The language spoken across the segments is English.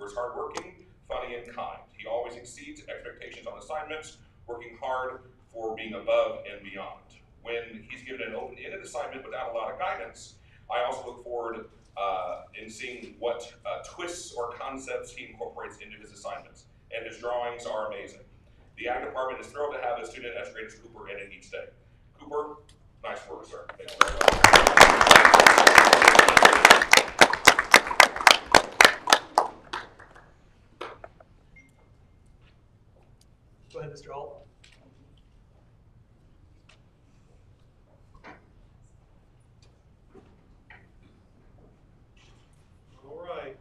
Cooper is hardworking, funny, and kind. He always exceeds expectations on assignments, working hard for being above and beyond. When he's given an open-ended assignment without a lot of guidance, I also look forward in seeing what twists or concepts he incorporates into his assignments, and his drawings are amazing. The ag department is thrilled to have a student as great as Cooper in it each day. Cooper, nice work, sir. Thank you very much. Go ahead, Mr. Alt. All right.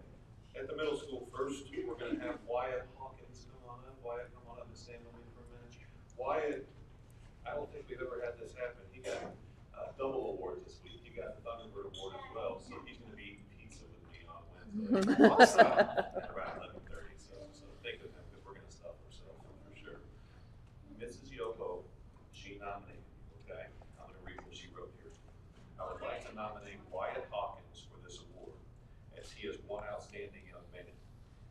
At the middle school first, we're going to have Wyatt Hawkins come on up. Wyatt, come on up and stand with me for a minute. Wyatt, I don't think we've ever had this happen. He got double awards this week. He got the Thunderbird Award as well, so he's going to be eating pizza with me on Wednesday. Around 11:30. So think of him because we're going to stuff ourselves for sure. Mrs. Yoko, she nominated. Okay, I'm going to read what she wrote here. I would like to nominate Wyatt Hawkins for this award, as he is one outstanding young man.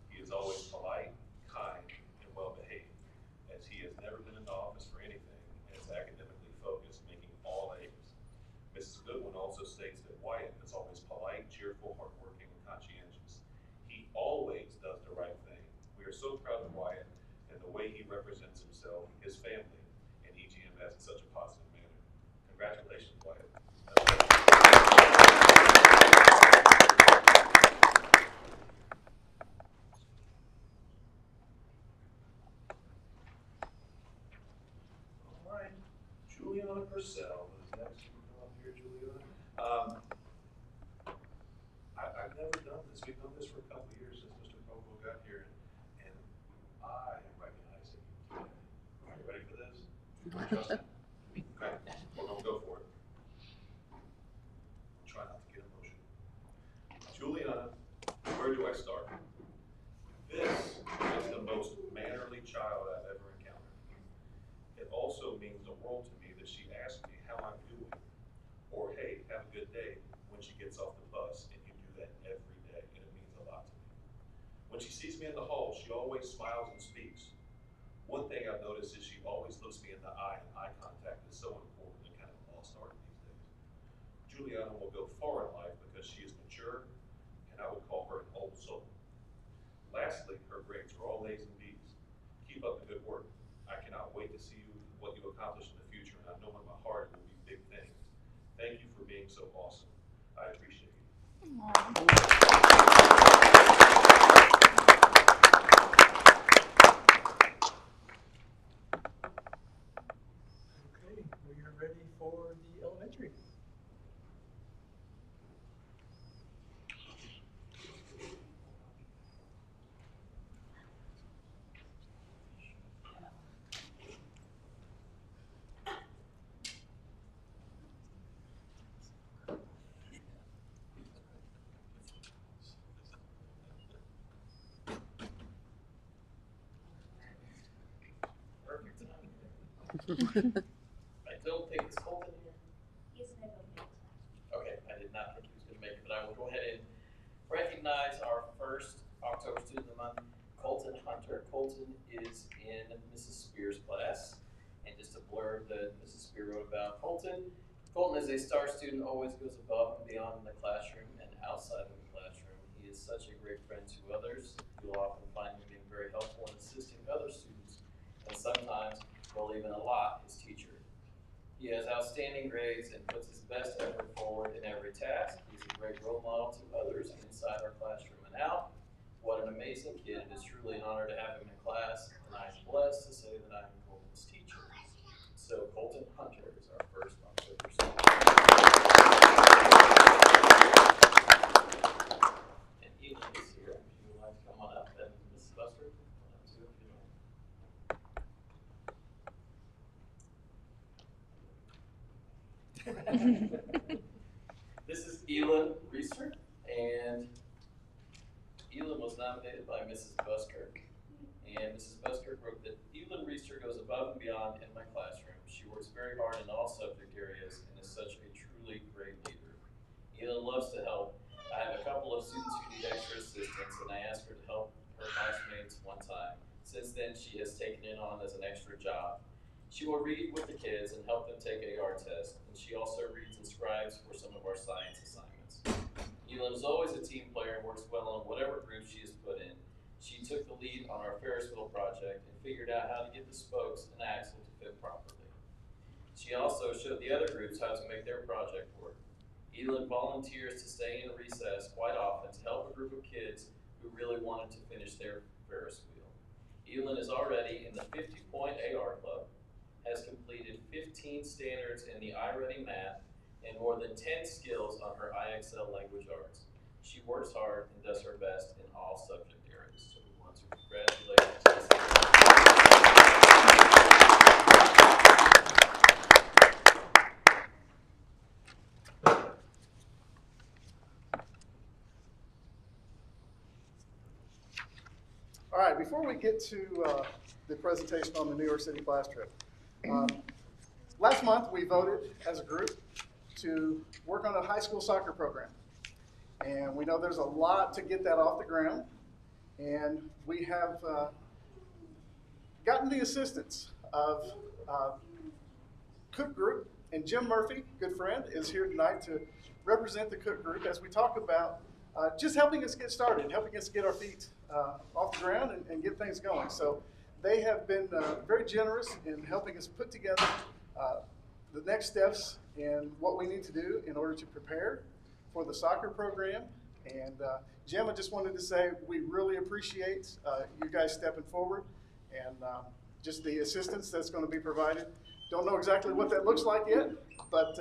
He is always polite, kind, and well-behaved, as he has never been in the office for anything and is academically focused, making all A's. Mrs. Goodwin also states that Wyatt is always polite, cheerful, hardworking, and conscientious. He always does the right thing. We are so proud of Wyatt and the way he represents himself, his family, and EGMS in such a positive manner. Congratulations, Wyatt. All right, Juliana Purcell is next. You come up here, Juliana. I've never done this. We've done this for a couple of years since Mr. Bobo got here, and I am recognizing you today. Are you ready for this? Trust me. Okay, we're gonna go for it. Try not to get emotional. Juliana, where do I start? This is the most mannerly child I've ever encountered. It also means the world to me that she asks me how I'm doing, or hey, have a good day, when she gets off the bus, and you do that every day, and it means a lot to me. When she sees me in the hall, she always smiles and speaks. One thing I've noticed is she always looks me in the eye, and eye contact is so important and kind of a lost art these days. Juliana will go far in life because she is mature, and I would call her an old soul. Lastly, her grades are all A's and B's. Keep up the good work. I cannot wait to see what you accomplish in the future, and I know in my heart it will be big things. Thank you for being so awesome. I appreciate you. Okay, we are ready for the elementary. I don't think it's Colton here. He's never been. Okay, I did not think he was going to make it, but I will go ahead and recognize our first October student of the month, Colton Hunter. Colton is in Mrs. Spears' class. And just a blurb that Mrs. Spear wrote about Colton. Colton is a star student, always goes above and beyond in the classroom and outside of the classroom. He is such a great friend to others. You'll often find him being very helpful in assisting other students, and sometimes, well, even a lot, his teacher. He has outstanding grades and puts his best effort forward in every task. He's a great role model to others inside our classroom and out. What an amazing kid. It is truly an honor to have him in class, and I'm blessed to say that I'm Colton's teacher. So Colton Hunter is our first October student. And Eli is here. If you would like to come on up, and Mrs. Buster, come on up too if you don't. This is Elin Reister, and Elin was nominated by Mrs. Buskirk. And Mrs. Buskirk wrote that Elin Reister goes above and beyond in my classroom. She works very hard in all subject areas and is such a truly great leader. Elin loves to help. I have a couple of students who need extra assistance, and I ask her to help She will read with the kids and help them take AR tests, and she also reads and scribes for some of our science assignments. Elin is always a team player and works well on whatever group she is put in. She took the lead on our Ferris wheel project and figured out how to get the spokes and axle to fit properly. She also showed the other groups how to make their project work. Elin volunteers to stay in recess quite often to help a group of kids who really wanted to finish their Ferris wheel. Elin is already in the 50-point AR club, has completed 15 standards in the iReady math, and more than 10 skills on her IXL language arts. She works hard and does her best in all subject areas. So we want to congratulate her. All right, before we get to the presentation on the New York City class trip, last month we voted as a group to work on a high school soccer program. And we know there's a lot to get that off the ground. And we have gotten the assistance of Cook Group, and Jim Murphy, good friend, is here tonight to represent the Cook Group as we talk about just helping us get started, helping us get our feet off the ground and get things going. So they have been very generous in helping us put together the next steps and what we need to do in order to prepare for the soccer program. And Jim, I just wanted to say we really appreciate you guys stepping forward and just the assistance that's going to be provided. Don't know exactly what that looks like yet, but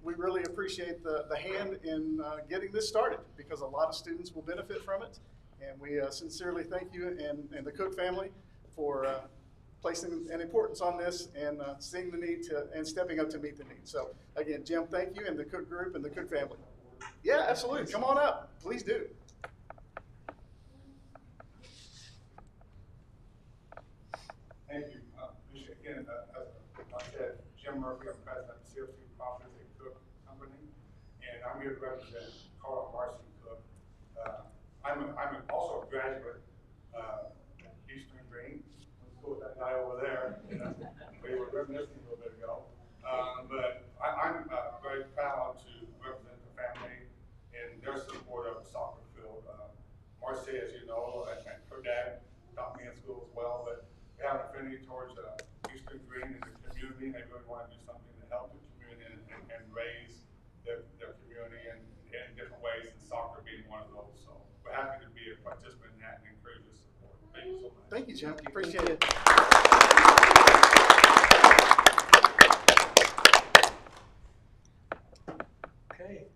we really appreciate the hand in getting this started because a lot of students will benefit from it. And we sincerely thank you and the Cook family for placing an importance on this and seeing the need and stepping up to meet the need. So again, Jim, thank you, and the Cook Group and the Cook family. Yeah, absolutely. Come on up. Please do. Thank you. Again, as I said, Jim Murphy, I'm president of CFC Properties and Cook Company, and I'm here to represent Carl Marcy Cook. I'm also a graduate of Eastern Green. Went to school with that guy over there. We were reminiscing a little bit ago. But I'm very proud to represent the family in their support of the soccer field. Marcy, as you know, and her dad taught me in school as well, but we have an affinity towards Eastern Green and the community. They really want to do something to help the community and raise their community in different ways, and soccer being one of those. So we're happy to be a participant in that and encourage your support. Thank you so much. Thank you, Jim. Appreciate it. Okay.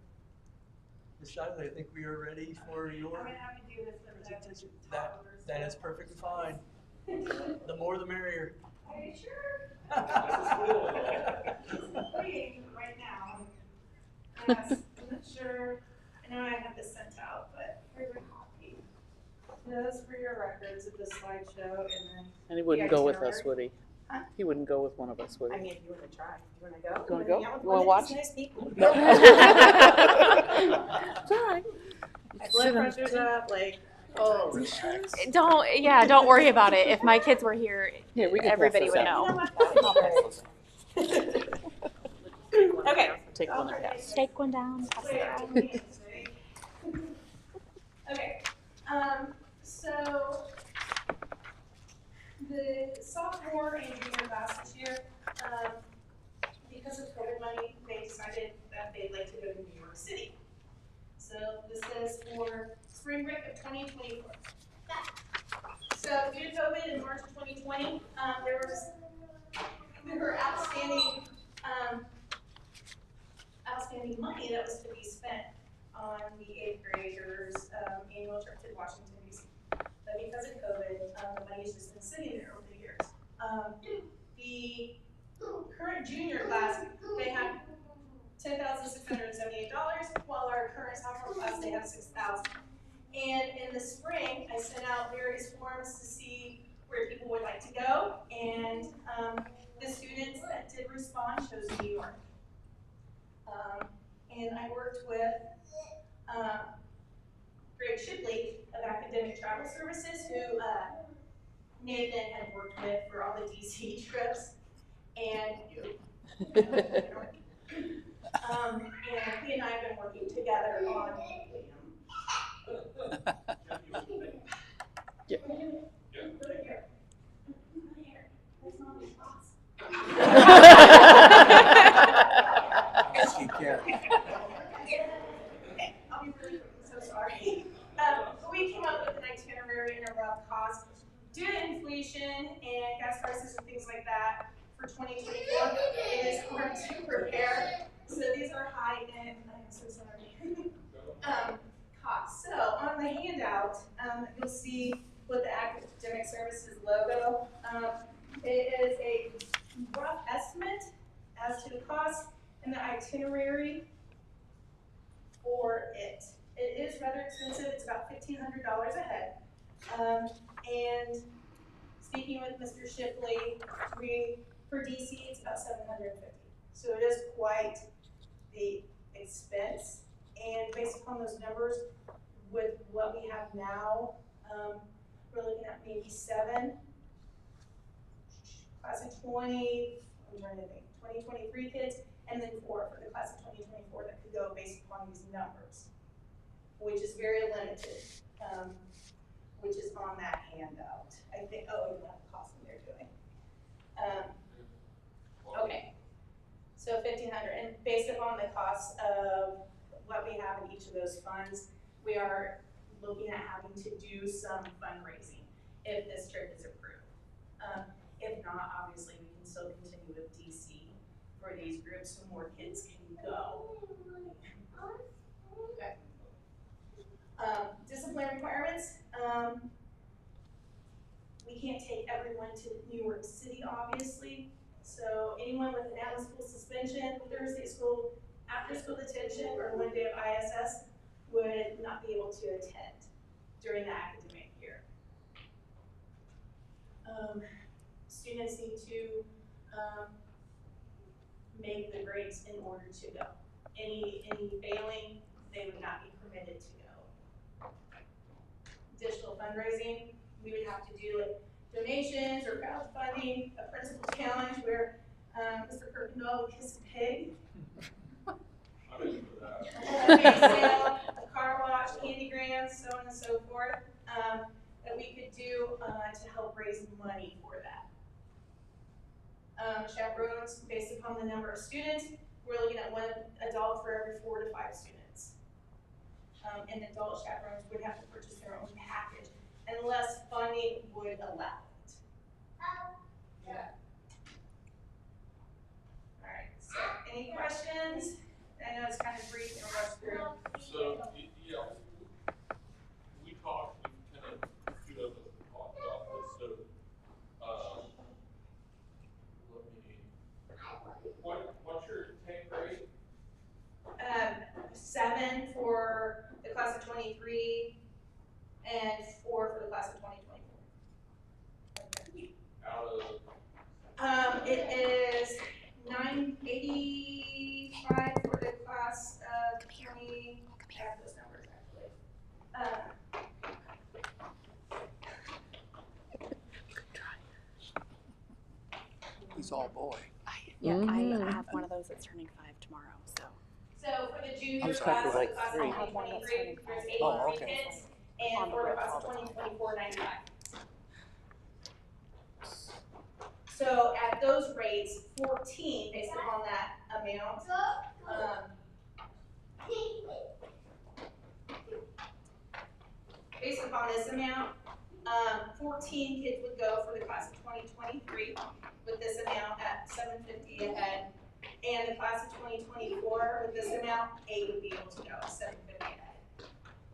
Ms. Shively, I think we are ready for your I'm gonna have to do this for the presentation. toddlers. That is perfectly fine. The more the merrier. Are you sure? This He's playing right now. Yes, I'm not sure. I know I have this sent out, but here's a copy. Those for your records of the slideshow, and then. And he wouldn't Yeah, go with itinerary. us, would he? Huh? He wouldn't go with one of us, would I he? mean, if you wanna try, you wanna go? You wanna go? hang out with You one wanna of these watch? nice people? No. It's all right. My blood pressure's up, like. Oh, Don't worry about it. If my kids were here, Yeah, we can pass everybody this would out. know. Okay. Take one and pass. Take one down. Pass it around. Okay, so the sophomore and junior class this year, because of COVID money, they decided that they'd like to go to New York City. So this is for spring break of 2024. So due to COVID in March of 2020, there were outstanding money that was to be spent on the 8th graders' annual trip to Washington, D.C. But because of COVID, the money's just been sitting there over the years. The current junior class, they have $10,678, while our current sophomore class, they have $6,000. And in the spring, I sent out various forms to see where people would like to go, and the students that did respond chose New York. And I worked with Greg Shipley of Academic Travel Services, who Nathan had worked with for all the DC trips. and you. And he and I have been working together on. Yeah. Yes, you can. I'll be really quick, I'm so sorry. We came up with an itinerary and a rough cost due to inflation and gas prices and things like that for 2024. It is hard to prepare, so these are high end. I'm so sorry. Costs. So on the handout, you'll see with the Academic Services logo, it is a rough estimate as to the cost and the itinerary for it. It is rather expensive. It's about $1,500 a head. And speaking with Mr. Shipley, for DC, it's about $750. So it is quite the expense. And based upon those numbers, with what we have now, we're looking at maybe 7, class of 2023 kids, and then 4 for the class of 2024 that could go based upon these numbers, which is very limited, which is on that handout. I think, oh, even that cost they're doing. Okay, so 1,500, and based upon the cost of what we have in each of those funds, we are looking at having to do some fundraising if this trip is approved. If not, obviously we can still continue with DC for these groups so more kids can go. Okay. Discipline requirements. We can't take everyone to New York City, obviously. So anyone with an out-of-school suspension, Thursday school, after-school detention, or 1 day of ISS would not be able to attend during the academic year. Students need to make the grades in order to go. Any failing, they would not be permitted to go. Additional fundraising, we would have to do like donations or crowdfunding, a principal challenge where Mr. Kirkendall would kiss a pig. I'm in for that. A bake sale, a car wash, candygrams, so on and so forth, that we could do to help raise money for that. Chaperones, based upon the number of students, we're looking at 1 adult for every 4 to 5 students. And adult chaperones would have to purchase their own package unless funding would allow it. Yeah. All right, so any questions? I know it's kind of brief and rushed through. So, yeah, we talked, we kind of queued up and talked about this, so, what's your take rate? 7 for the class of 23 and 4 for the class of 2024. Out of? It is $985 for the class of 20. I have those numbers actually. He's all boy. Yeah, Mhm. I have one of those that's turning 5 tomorrow, so. So for the junior I was class, talking the like class 3. of 2023, there's 83 Oh, okay. kids, and for the class of 2024, 95. So at those rates, 14 based upon that amount. Based upon this amount, 14 kids would go for the class of 2023 with this amount at $750 a head. And the class of 2024 with this amount, 8 would be able to go at $750 a head.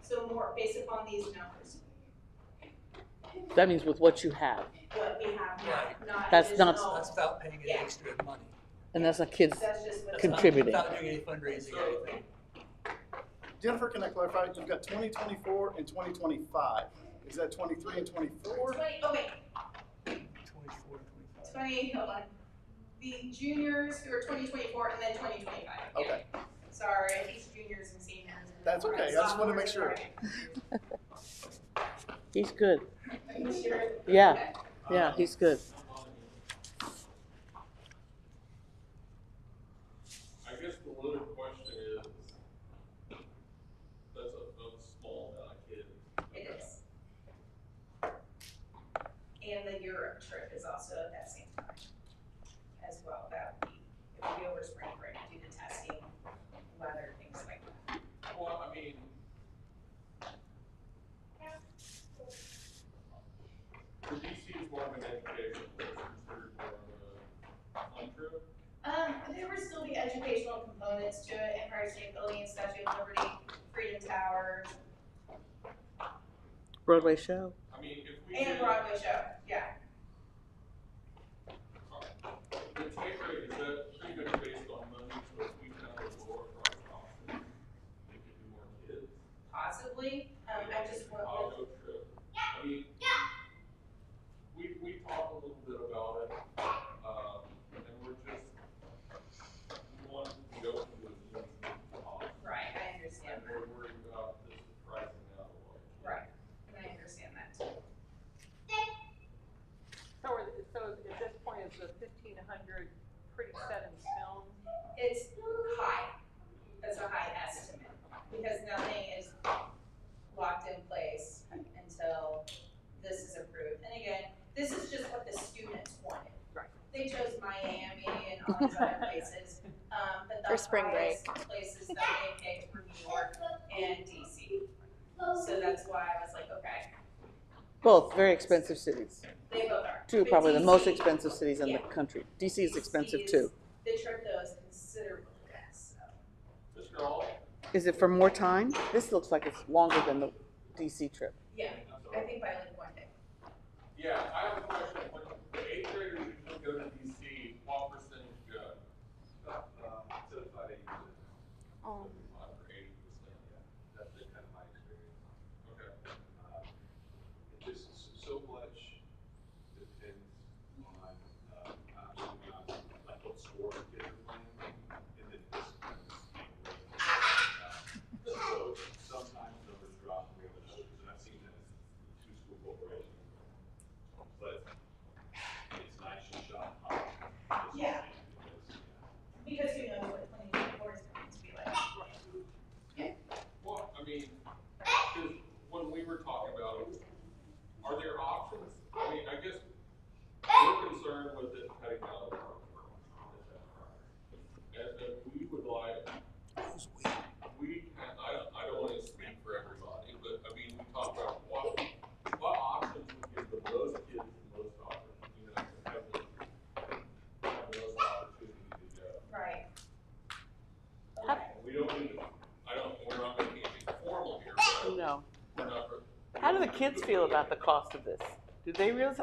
So more based upon these numbers, That means with what you have, what we have now, not That's not- additional. That's without paying any Yeah. extra money. and that's a kid's That's just what's contributing. Without doing any fundraising or anything. Jennifer, can I clarify? You've got 2024 and 2025. Is that 23 and 24? 20, oh wait, 24, 25. 20, hold on. The juniors who are 2024 and then 2025. Okay, Sorry, I teach juniors and seniors. and That's okay. I just wanted to make sure. He's good. Are you sure? Yeah. Okay. Yeah, he's good. Broadway show. I mean, if we And did, Broadway show, yeah. the take rate, is that pretty much based on money, so if we have a lower price option, we could do more kids? Possibly, I just went with, Chicago trip. I mean, we talked a little bit about it, and we're just, we want to go to the needs possible. right, I understand And that, we're worried about this pricing out of the way. right, I understand that too. So at this point, is the 1,500 pretty set in stone? It's high, that's a high estimate, because nothing is locked in place until this is approved. And again, this is just what the students wanted. Right. They chose Miami and all these other places, but the For spring break. highest places that they picked were New York and DC. So that's why I was like, okay, Both very expensive cities. they both are. Two But probably the most DC expensive cities in the yeah. country. DC is expensive is- too. The trip though is considerably less, so, Mr. Hall? Is it for more time? This looks like it's longer than the DC trip. yeah, I think by like one day. Yeah, I have a question. When the eighth graders usually go to DC, what percentage go? About, 75, 80%. 75 or 80%? That's been kind of my experience. Okay. It just so much depends on, to be honest, like what sport the kids are playing, and then discipline. So sometimes numbers drop, we have others, and I've seen that in two school corporations. But it's nice you shot high. Yeah. Because who knows what 2024 is going to be like. Well, I mean, because when we were talking about it, are there options? I mean, I guess we're concerned with it cutting out of the park. And we would like, I don't want to speak for everybody, but I mean, we talked about what options would give the most kids the most opportunity, you know, to have the most opportunity to go. Right. We don't need to, we're not making anything formal here, but No. we're not. How do the kids feel about the cost of this? Do they realize,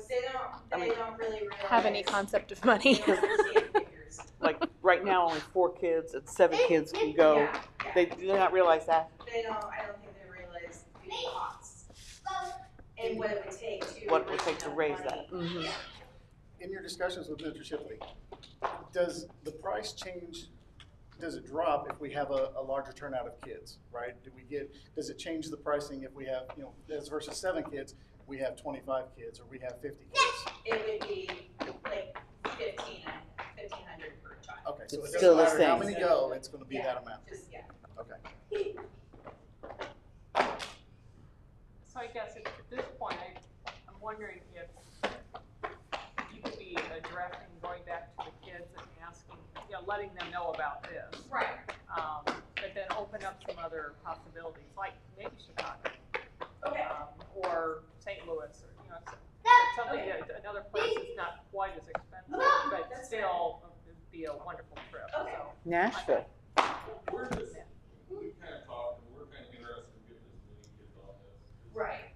They don't really realize. Have any concept of money? They don't understand figures. like, right now only 4 kids and 7 kids can go? Yeah, yeah. They do not realize that? I don't think they realize the costs and what it would take to. What it would take to raise money. that? Mhm. Yeah. In your discussions with Mr. Shipley, does the price change, does it drop if we have a larger turnout of kids, right? Does it change the pricing if we have, as versus 7 kids, we have 25 kids or we have 50 kids? It would be like 1,500 per child. Okay, so it It's still doesn't the matter how same. many go, it's gonna be Yeah. that amount. Just, yeah. Okay. So I guess at this point, I'm wondering if you could be addressing, going back to the kids and asking, letting them know about this. Right. But then open up some other possibilities, like maybe Chicago, Okay. or St. Louis, or, something, another place that's not quite as expensive, but That's still it'd be a wonderful trip, Okay. so. Nashville. We're just, we kind of talked, and we're kind of interested in getting as many kids on this. Right.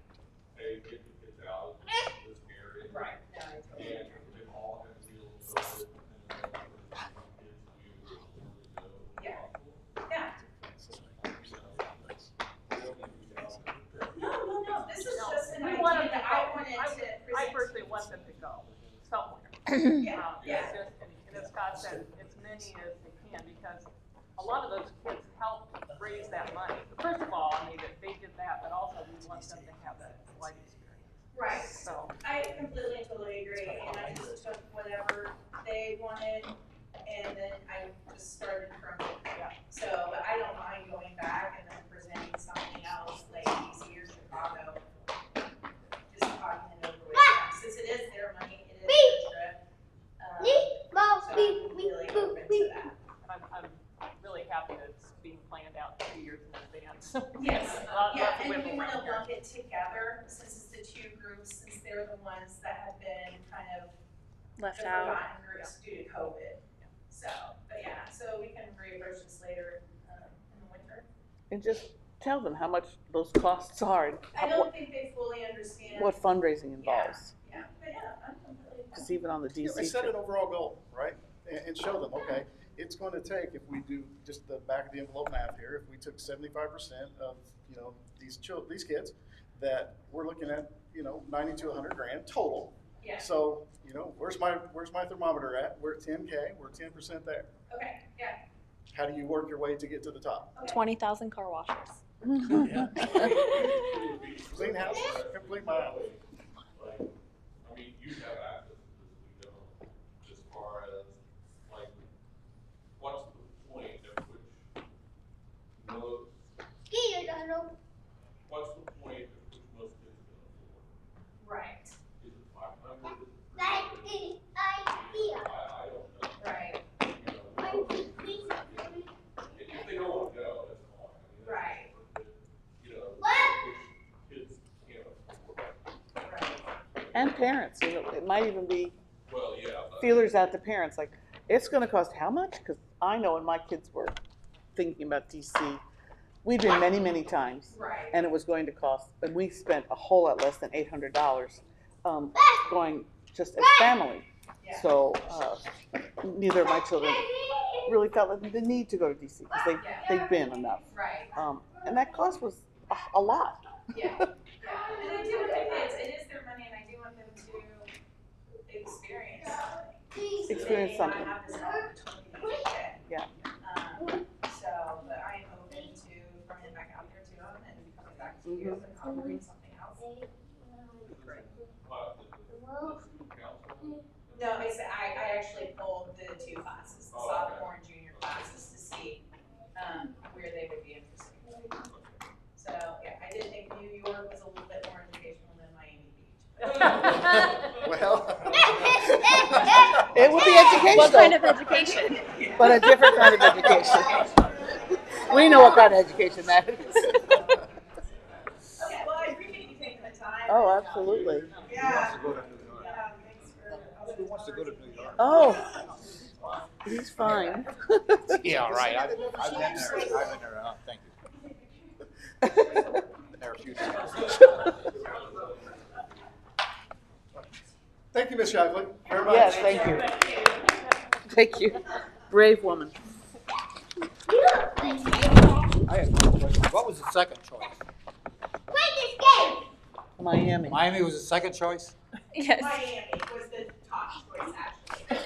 Hey, get the kids out of this area. Right. No, I totally And agree. we all have to deal with COVID, and kids to be able to go. Yeah. possible. Yeah. No, this is just an We idea want them to that I go. wanted to present. I personally want them to go somewhere. Yeah, It's yeah. just, and as Scott said, as many as they can, because a lot of those kids helped raise that money. First of all, I mean, that they did that, but also we want them to have that life experience. Right. So, I completely and totally agree, and I just took whatever they wanted, and then I just started from Yeah. there. So, but I don't mind going back and then presenting something else, like DC or Chicago. Just talking it over with them, since it is their money, it is their trip. So I'm really open to that. and I'm really happy that it's being planned out 2 years in advance. Yes, Lots yeah, of and wiggle we wanna room here. lump it together, since it's the two groups, since they're the ones that have been kind of Left the out. forgotten groups due to COVID. So, but yeah, so we can reapproach this later, in the winter. And just tell them how much those costs are and I don't think they fully understand. what fundraising involves. Yeah, but yeah, I'm completely. Because even on the You know, DC set trip. an overall goal, right? And show them, okay, it's going to take, if we do just the back of the envelope math here, if we took 75% of, you know, these kids, that we're looking at, you know, 90 to 100 grand total. Yeah, So, you know, where's my thermometer at? We're at 10K, we're 10% there. okay, yeah. How do you work your way to get to the top? 20,000 car washers. Clean house, complete mile. Like, I mean, you have access to this, we don't, as far as, like, what's the point at which most, what's the point at which most kids can afford? Right, Is it 500, is it 300? I don't know. right, If they don't want to go, that's fine. I mean, right, you know, kids can't afford. right. And parents, you know, it might even be Well, yeah. but- feelers out to parents, like, it's gonna cost how much? Because I know when my kids were thinking about DC, we'd been many, many times, Right. and it was going to cost, and we spent a whole lot less than $800 going just as family. Yeah. So neither of my children really felt the need to go to DC because they've been enough. Right, And that cost was a lot. yeah, yeah. And I do want the kids, it is their money, and I do want them to experience something. Experience They may something. not have this opportunity to get. Yeah. So, but I am open to throwing it back out there to them and coming back to you and offering something else. No, I actually pulled the two classes, the Oh, okay. sophomore and junior classes, to see, where they would be interested. So, yeah, I did think New York was a little bit more educational than Miami Beach. Well. It would be educational. What kind of education? But a different kind of education. We know what kind of education that is. Okay, well, I appreciate you taking the time. Oh, absolutely. Yeah. Who wants to go to New York? Yeah, thanks for. Who wants to go to New York? Oh, he's fine. Yeah, right. I've been there. Thank you. Been there a few times. Thank you, Ms. Shively, very much. Yes, thank you. Thank you. Brave woman. I have one question. What was the second choice? Miami. Miami was the second choice? Yes. Miami was the top choice, actually. So,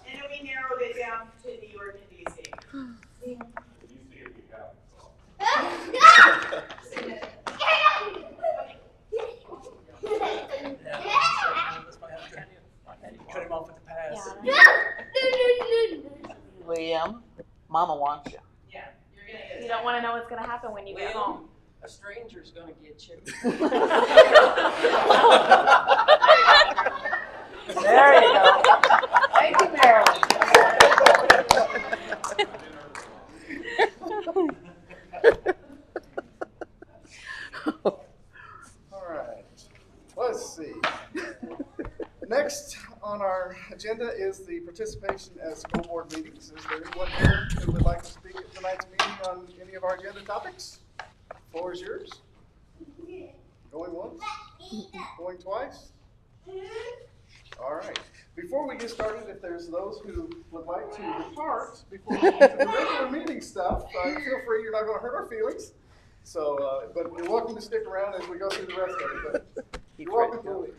and then we narrowed it down to New York and DC. You see if we have it. Cut him off at the pass. Liam, Mama wants you. Yeah, you're gonna get it. You don't want to know what's going to happen when you get home. A stranger's gonna get you. There you go. Thank you, Marilyn. All right, let's see. Next on our agenda is the participation at school board meetings. Is there anyone here who would like to speak at tonight's meeting on any of our agenda topics? Floor is yours. Going once? Going twice? All right. Before we get started, if there's those who would like to depart before we get to the regular meeting stuff, feel free. You're not going to hurt our feelings. So, but you're welcome to stick around as we go through the rest of it. But you're welcome to leave.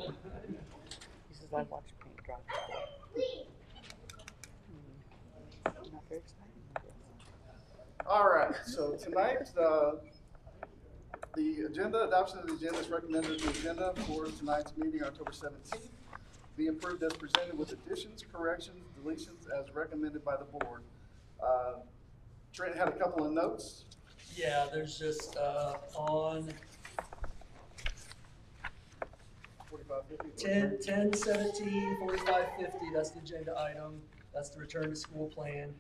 He says, I watched paint dry. Not very exciting, I guess. All right, so tonight, the agenda, adoption of the agenda is recommended. The agenda for tonight's meeting, October 17th, be approved as presented with additions, corrections, deletions as recommended by the board. Trent had a couple of notes. Yeah, there's just, on 4550. 10, 17, 45, 50, that's the agenda item. That's the return to school plan.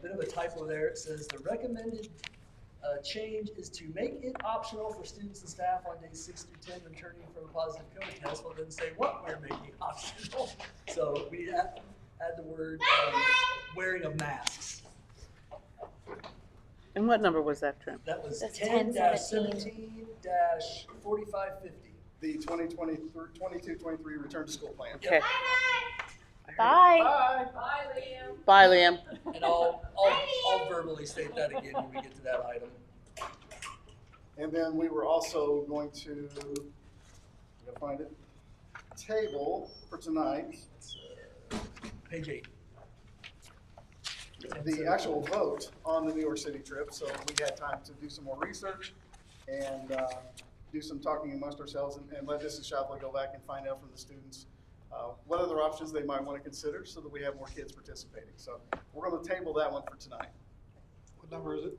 Bit of a typo there. It says the recommended change is to make it optional for students and staff on days 6 through 10 returning from a positive COVID test. Well, it doesn't say what we're making optional. So we add the word wearing of masks. And what number was that, Trent? That was That's 10-17-4550. The 2022-23 return to school plan. Okay. Bye. Bye. Bye, Liam. Bye, Liam. And I'll verbally state that again when we get to that item. And then we were also going to, I gotta find it, table for tonight, Page 8. the actual vote on the New York City trip. So we had time to do some more research and do some talking amongst ourselves and let Mrs. Shapley go back and find out from the students what other options they might want to consider so that we have more kids participating. So we're going to table that one for tonight. What number is it?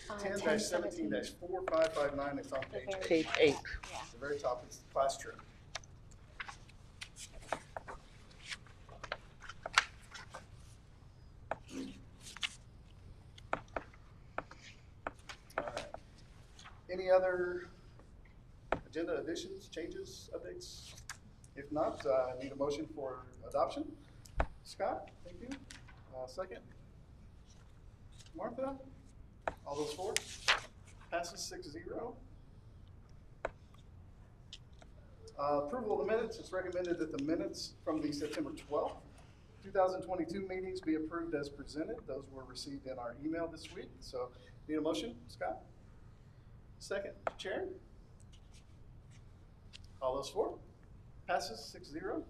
10-17-4559, it's on Page 8. At the very top, it's the class trip. All right. Any other agenda additions, changes, updates? If not, I need a motion for adoption. Scott, thank you. Second. Martha? All those for? Passes 6-0. Approval of the minutes. It's recommended that the minutes from the September 12th, 2022 meetings be approved as presented. Those were received in our email this week. So need a motion, Scott? Second, Chair? All those for? Passes 6-0.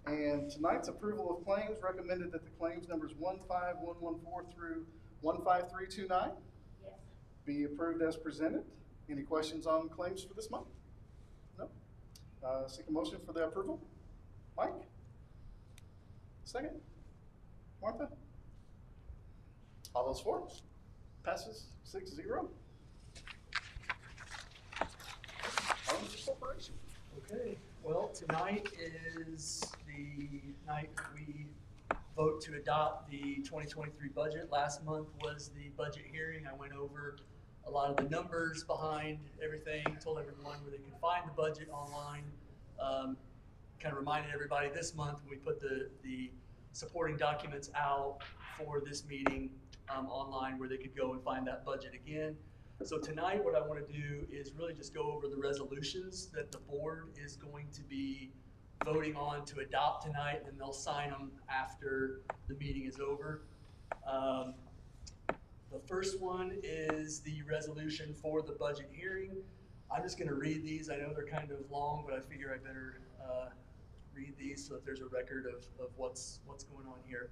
And tonight's approval of claims, recommended that the claims numbers 15114 through 15329 be approved as presented. Any questions on claims for this month? No? Seek a motion for the approval. Mike? Second? Martha? All those for? Passes 6-0. Items of corporation. Okay, well, tonight is the night we vote to adopt the 2023 budget. Last month was the budget hearing. I went over a lot of the numbers behind everything, told everyone where they can find the budget online. Kind of reminded everybody this month we put the supporting documents out for this meeting online where they could go and find that budget again. So tonight what I want to do is really just go over the resolutions that the board is going to be voting on to adopt tonight, and they'll sign them after the meeting is over. The first one is the resolution for the budget hearing. I'm just going to read these. I know they're kind of long, but I figure I better read these so that there's a record of what's going on here.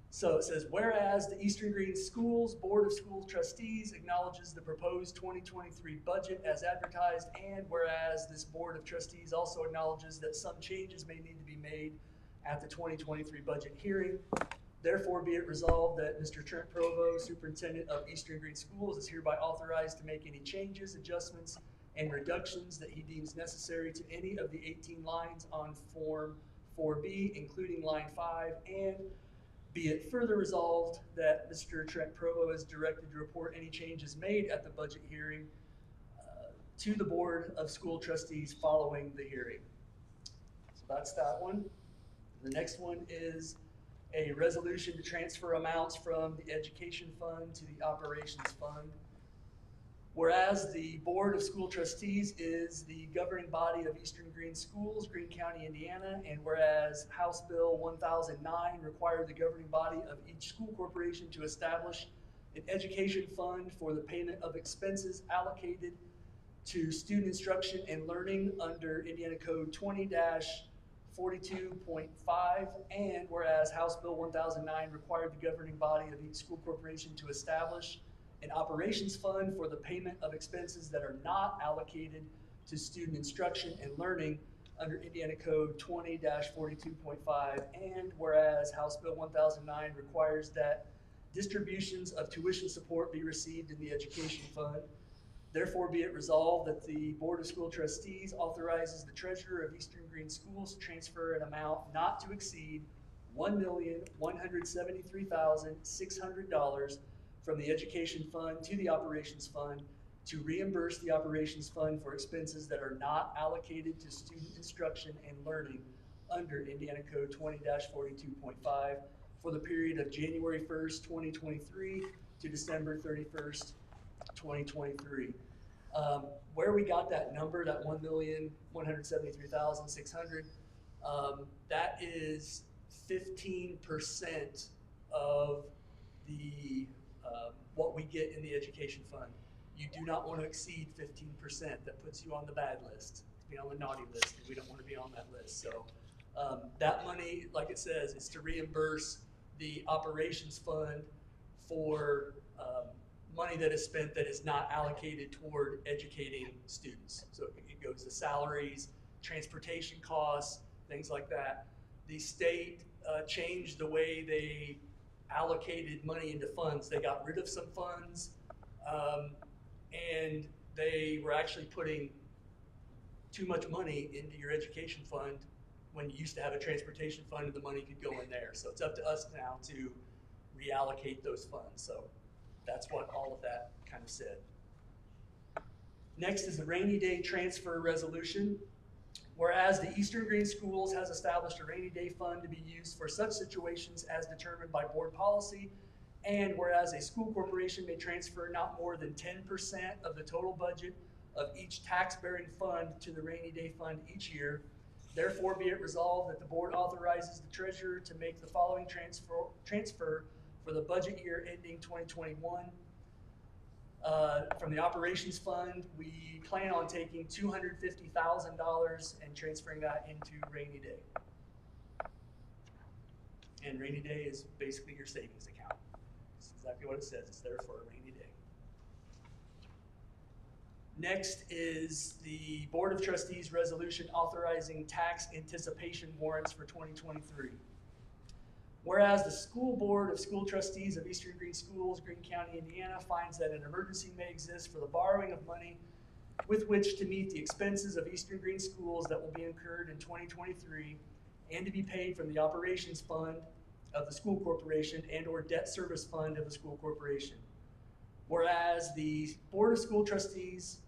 So it says, whereas the Eastern Green Schools Board of School Trustees acknowledges the proposed 2023 budget as advertised, and whereas this Board of Trustees also acknowledges that some changes may need to be made at the 2023 budget hearing, therefore be it resolved that Mr. Trent Provo, Superintendent of Eastern Green Schools, is hereby authorized to make any changes, adjustments, and reductions that he deems necessary to any of the 18 lines on Form 4B, including line 5, and be it further resolved that Mr. Trent Provo is directed to report any changes made at the budget hearing to the Board of School Trustees following the hearing. So that's that one. The next one is a resolution to transfer amounts from the Education Fund to the Operations Fund. Whereas the Board of School Trustees is the governing body of Eastern Green Schools, Greene County, Indiana, and whereas House Bill 1009 required the governing body of each school corporation to establish an education fund for the payment of expenses allocated to student instruction and learning under Indiana Code 20-42.5, and whereas House Bill 1009 required the governing body of each school corporation to establish an operations fund for the payment of expenses that are not allocated to student instruction and learning under Indiana Code 20-42.5, and whereas House Bill 1009 requires that distributions of tuition support be received in the education fund, therefore be it resolved that the Board of School Trustees authorizes the Treasurer of Eastern Green Schools to transfer an amount not to exceed $1,173,600 from the education fund to the operations fund to reimburse the operations fund for expenses that are not allocated to student instruction and learning under Indiana Code 20-42.5 for the period of January 1st, 2023 to December 31st, 2023. Where we got that number, that 1,173,600, that is 15% of the what we get in the education fund. You do not want to exceed 15%. That puts you on the bad list, to be on the naughty list, and we don't want to be on that list. So that money, like it says, is to reimburse the operations fund for money that is spent that is not allocated toward educating students. So it goes to salaries, transportation costs, things like that. The state changed the way they allocated money into funds. They got rid of some funds, and they were actually putting too much money into your education fund when you used to have a transportation fund and the money could go in there. So it's up to us now to reallocate those funds. So that's what all of that kind of said. Next is the rainy day transfer resolution. Whereas the Eastern Green Schools has established a rainy day fund to be used for such situations as determined by board policy, and whereas a school corporation may transfer not more than 10% of the total budget of each tax-bearing fund to the rainy day fund each year, therefore be it resolved that the board authorizes the treasurer to make the following transfer for the budget year ending 2021. From the operations fund, we plan on taking $250,000 and transferring that into rainy day. And rainy day is basically your savings account. It's exactly what it says. It's there for a rainy day. Next is the Board of Trustees resolution authorizing tax anticipation warrants for 2023. Whereas the School Board of School Trustees of Eastern Green Schools, Greene County, Indiana finds that an emergency may exist for the borrowing of money with which to meet the expenses of Eastern Green Schools that will be incurred in 2023 and to be paid from the operations fund of the school corporation and or debt service fund of the school corporation. Whereas the Board of School Trustees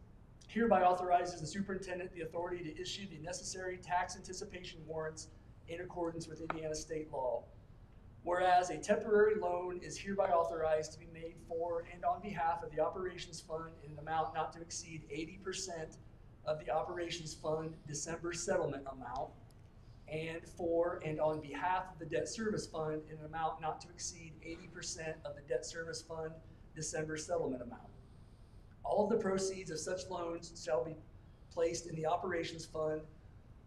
hereby authorizes the superintendent the authority to issue the necessary tax anticipation warrants in accordance with Indiana state law. Whereas a temporary loan is hereby authorized to be made for and on behalf of the operations fund in an amount not to exceed 80% of the operations fund December settlement amount, and for and on behalf of the debt service fund in an amount not to exceed 80% of the debt service fund December settlement amount. All of the proceeds of such loans shall be placed in the operations fund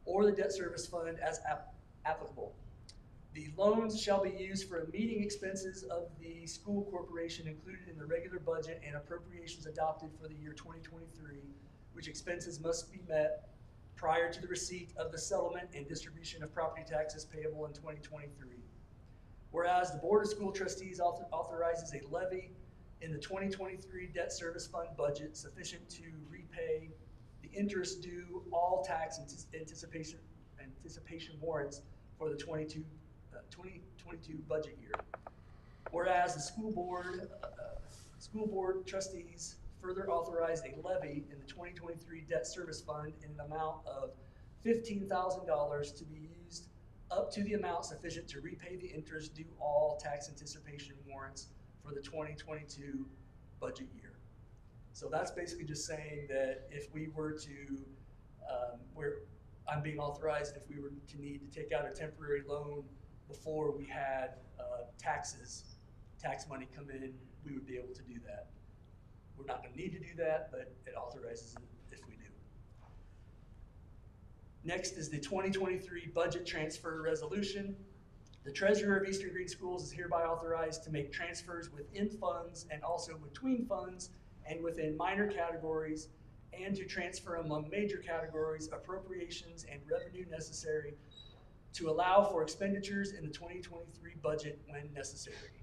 or the debt service fund as applicable. The loans shall be used for meeting expenses of the school corporation included in the regular budget and appropriations adopted for the year 2023, which expenses must be met prior to the receipt of the settlement and distribution of property taxes payable in 2023. Whereas the Board of School Trustees authorizes a levy in the 2023 debt service fund budget sufficient to repay the interest due all tax anticipation warrants for the 2022 budget year. Whereas the school board trustees further authorized a levy in the 2023 debt service fund in an amount of $15,000 to be used up to the amount sufficient to repay the interest due all tax anticipation warrants for the 2022 budget year. So that's basically just saying that if we were to, I'm being authorized if we were to need to take out a temporary loan before we had tax money come in, we would be able to do that. We're not going to need to do that, but it authorizes it if we do. Next is the 2023 budget transfer resolution. The treasurer of Eastern Green Schools is hereby authorized to make transfers within funds and also between funds and within minor categories, and to transfer among major categories appropriations and revenue necessary to allow for expenditures in the 2023 budget when necessary.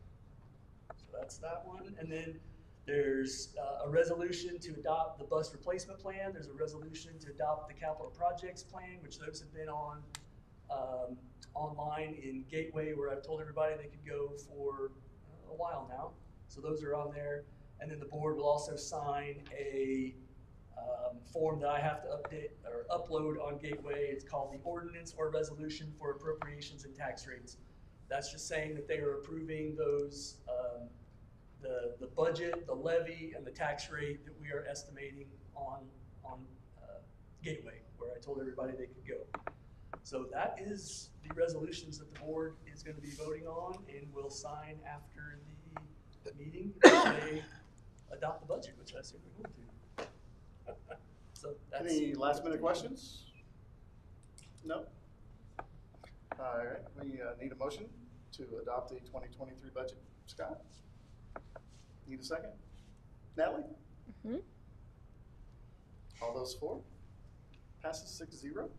So that's that one. And then there's a resolution to adopt the bus replacement plan. There's a resolution to adopt the capital projects plan, which those have been on online in Gateway, where I've told everybody they could go for a while now. So those are on there. And then the board will also sign a form that I have to update or upload on Gateway. It's called the Ordinance or Resolution for Appropriations and Tax Rates. That's just saying that they are approving those, the budget, the levy, and the tax rate that we are estimating on Gateway, where I told everybody they could go. So that is the resolutions that the board is going to be voting on and will sign after the meeting if they adopt the budget, which I assume they're going to. So that's Any last minute questions? No? All right, we need a motion to adopt the 2023 budget. Scott? Need a second? Natalie? Mhm. All those for? Passes 6-0.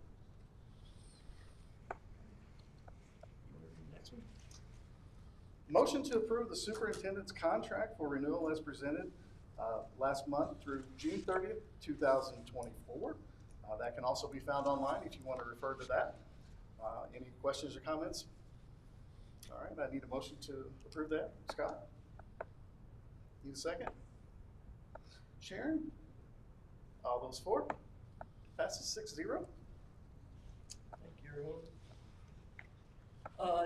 next one. Motion to approve the superintendent's contract for renewal as presented last month through June 30th, 2024. That can also be found online if you want to refer to that. Any questions or comments? All right, I need a motion to approve that. Scott? Need a second? Sharon? All those for? Passes 6-0. Thank you, everyone.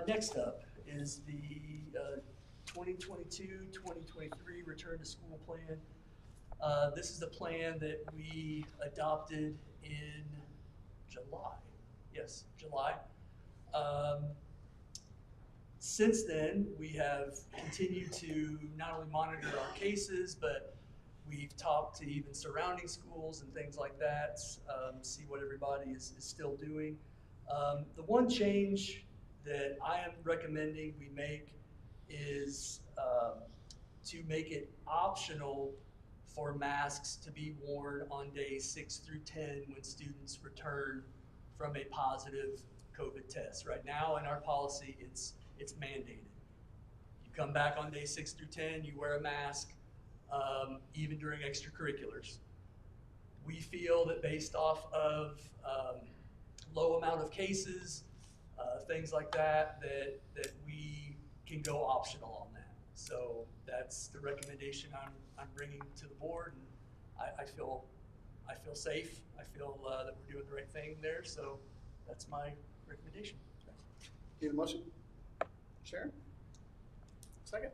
Next up is the 2022-2023 Return to School Plan. This is the plan that we adopted in July. Yes, July. Since then, we have continued to not only monitor our cases, but we've talked to even surrounding schools and things like that, see what everybody is still doing. The one change that I am recommending we make is to make it optional for masks to be worn on days 6 through 10 when students return from a positive COVID test. Right now in our policy, it's mandated. You come back on day 6 through 10, you wear a mask, even during extracurriculars. We feel that based off of low amount of cases, things like that, that we can go optional on that. So that's the recommendation I'm bringing to the board, and I feel safe. I feel that we're doing the right thing there. So that's my recommendation. Need a motion? Sharon? Second?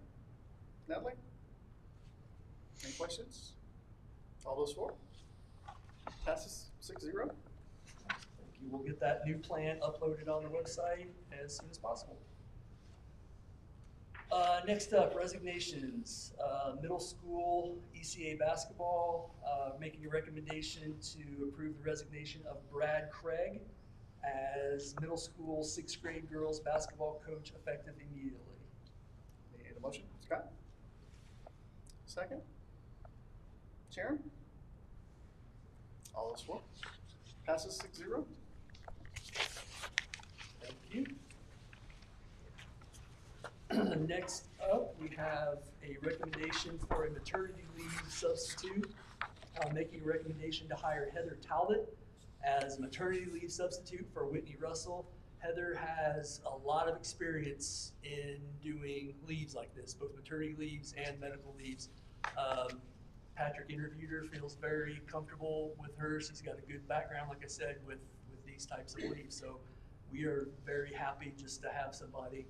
Natalie? Any questions? All those for? Passes 6-0. Thank you. We'll get that new plan uploaded on the website as soon as possible. Next up, resignations. Middle school ECA basketball, making a recommendation to approve the resignation of Brad Craig as middle school 6th grade girls basketball coach effective immediately. Need a motion? Scott? Second? Sharon? All those for? Passes 6-0. Thank you. Next up, we have a recommendation for a maternity leave substitute. Making a recommendation to hire Heather Talbot as maternity leave substitute for Whitney Russell. Heather has a lot of experience in doing leaves like this, both maternity leaves and medical leaves. Patrick interviewed her, feels very comfortable with her. She's got a good background, like I said, with these types of leaves. So we are very happy just to have somebody,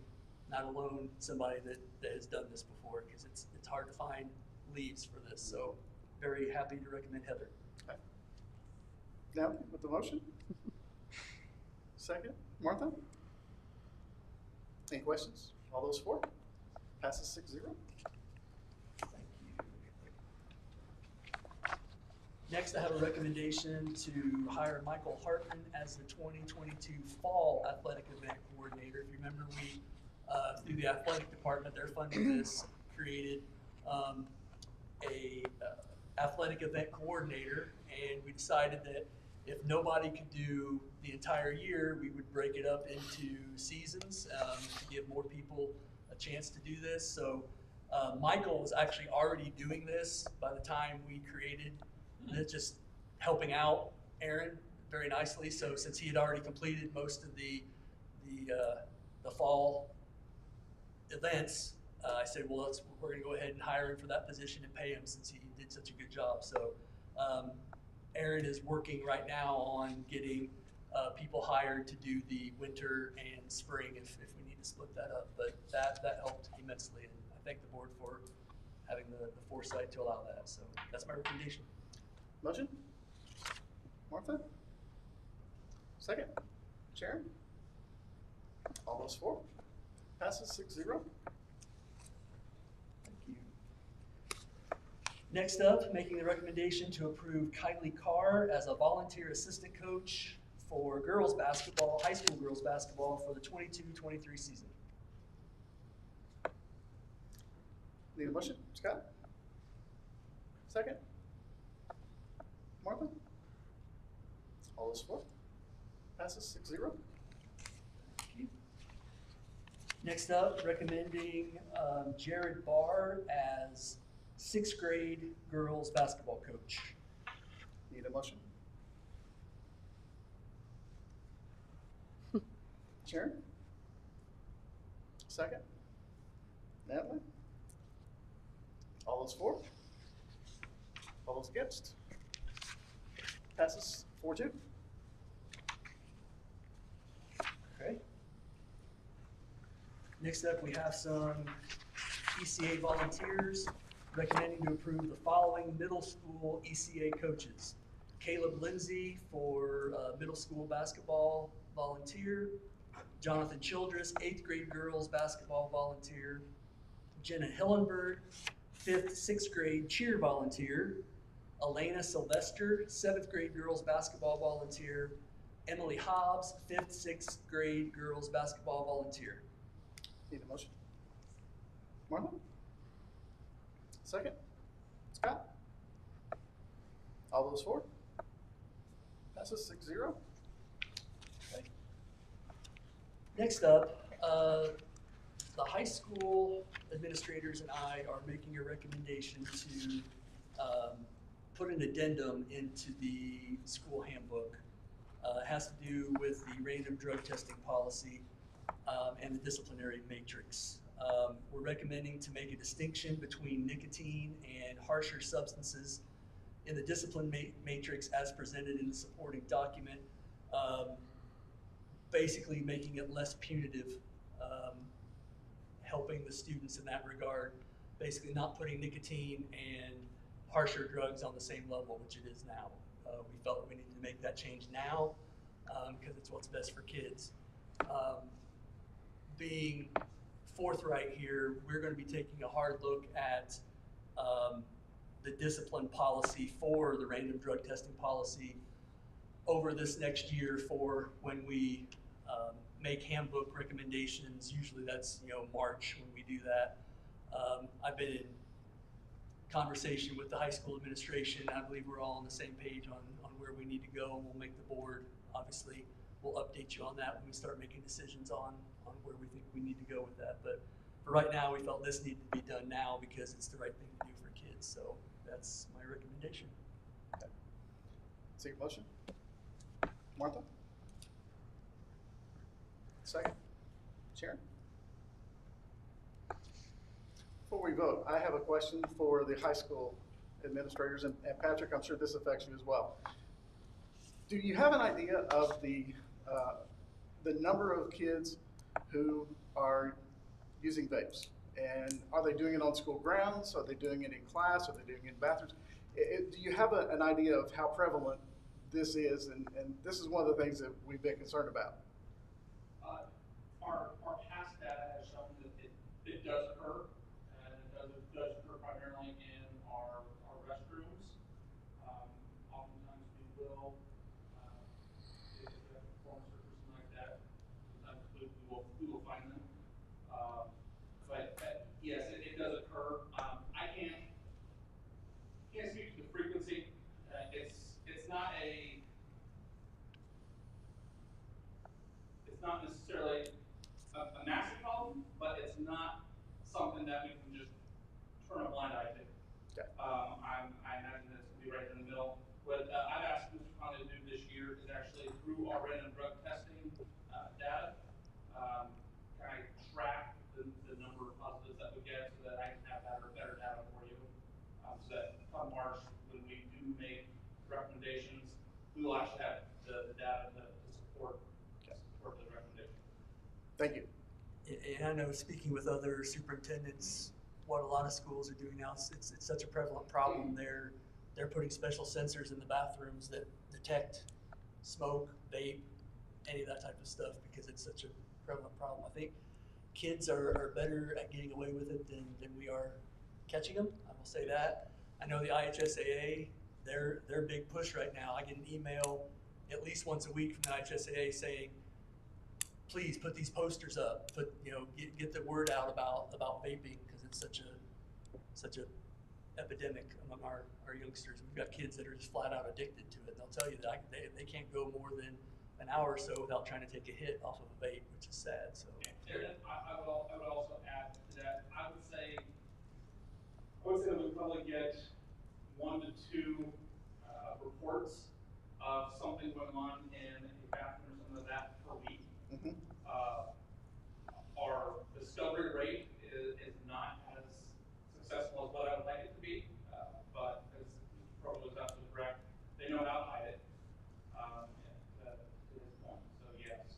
not alone, somebody that has done this before, because it's hard to find leaves for this. So very happy to recommend Heather. Okay. Now, with the motion? Second? Martha? Any questions? All those for? Passes 6-0. Thank you. Next, I have a recommendation to hire Michael Hartman as the 2022 Fall Athletic Event Coordinator. If you remember, we, through the athletic department, they're funding this, created a athletic event coordinator, and we decided that if nobody could do the entire year, we would break it up into seasons to give more people a chance to do this. So Michael was actually already doing this by the time we created this, just helping out Aaron very nicely. So since he had already completed most of the fall events, I said, well, we're going to go ahead and hire him for that position and pay him since he did such a good job. So Aaron is working right now on getting people hired to do the winter and spring if we need to split that up. But that helped immensely, and I thank the board for having the foresight to allow that. So that's my recommendation. Motion? Martha? Second? Sharon? All those for? Passes 6-0. Thank you. Next up, making the recommendation to approve Kylie Carr as a volunteer assistant coach for girls basketball, high school girls basketball for the 22-23 season. Need a motion? Scott? Second? Martha? All those for? Passes 6-0. Next up, recommending Jared Barr as 6th grade girls basketball coach. Need a motion? Sharon? Second? Natalie? All those for? All those against? Passes 4-2. Okay. Next up, we have some ECA volunteers, recommending to approve the following middle school ECA coaches. Caleb Lindsay for middle school basketball volunteer, Jonathan Childress, 8th grade girls basketball volunteer, Jenna Hillenberg, 5th, 6th grade cheer volunteer, Elena Sylvester, 7th grade girls basketball volunteer, Emily Hobbs, 5th, 6th grade girls basketball volunteer. Need a motion? Martha? Second? Scott? All those for? Passes 6-0. Okay. Next up, the high school administrators and I are making a recommendation to put an addendum into the school handbook. It has to do with the random drug testing policy and the disciplinary matrix. We're recommending to make a distinction between nicotine and harsher substances in the discipline matrix as presented in the supporting document, basically making it less punitive, helping the students in that regard, basically not putting nicotine and harsher drugs on the same level, which it is now. We felt that we needed to make that change now because it's what's best for kids. Being forthright here, we're going to be taking a hard look at the discipline policy for the random drug testing policy over this next year for when we make handbook recommendations. Usually that's March when we do that. I've been in conversation with the high school administration. I believe we're all on the same page on where we need to go. We'll make the board, obviously, we'll update you on that when we start making decisions on where we think we need to go with that. But for right now, we felt this needed to be done now because it's the right thing to do for kids. So that's my recommendation. Okay. Take a motion. Martha? Second? Sharon? Before we vote, I have a question for the high school administrators, and Patrick, I'm sure this affects you as well. Do you have an idea of the number of kids who are using vapes? And are they doing it on school grounds? Are they doing it in class? Are they doing it in bathrooms? Do you have an idea of how prevalent this is? And this is one of the things that we've been concerned about. Our past data has shown that it does occur, and it does occur primarily in our restrooms. Oftentimes we will, if we have a performance or something like that, sometimes we will find them. But yes, it does occur. I can't speak to the frequency. It's not necessarily a massive problem, but it's not something that we can just turn a blind eye to. Okay. I imagine that's going to be right in the middle. What I've asked Mr. Conley to do this year is actually through our random drug testing data, kind of track the number of positives that we get. will actually have the data to support the recommendation. Thank you. And I know, speaking with other superintendents, what a lot of schools are doing now, it's such a prevalent problem. They're putting special sensors in the bathrooms that detect smoke, vape, any of that type of stuff, because it's such a prevalent problem. I think kids are better at getting away with it than we are catching them. I will say that. I know the IHSAA, their big push right now. I get an email at least once a week from the IHSAA saying, please put these posters up. Get the word out about vaping, because it's such a epidemic among our youngsters. We've got kids that are just flat out addicted to it. And they'll tell you that they can't go more than an hour or so without trying to take a hit off of a vape, which is sad. So. And then I would also add to that. I would say that we probably get 1 to 2 reports of something going on in a bathroom or something like that per week. Mm-hmm. Our discovery rate is not as successful as what I would like it to be, but as Mr. Pro was out to the direct, they know how to hide it. To his point, so yes,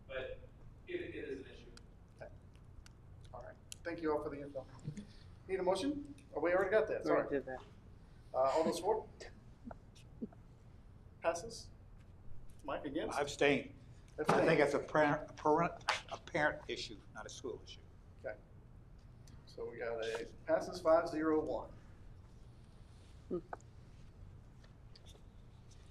but it is an issue. Okay. All right. Thank you all for the info. Need a motion? Oh, we already got that. Sorry. Already did that. All those for? Passes. Mike against? I abstain. I think it's a parent issue, not a school issue. Okay. So we got a passes 5-0-1.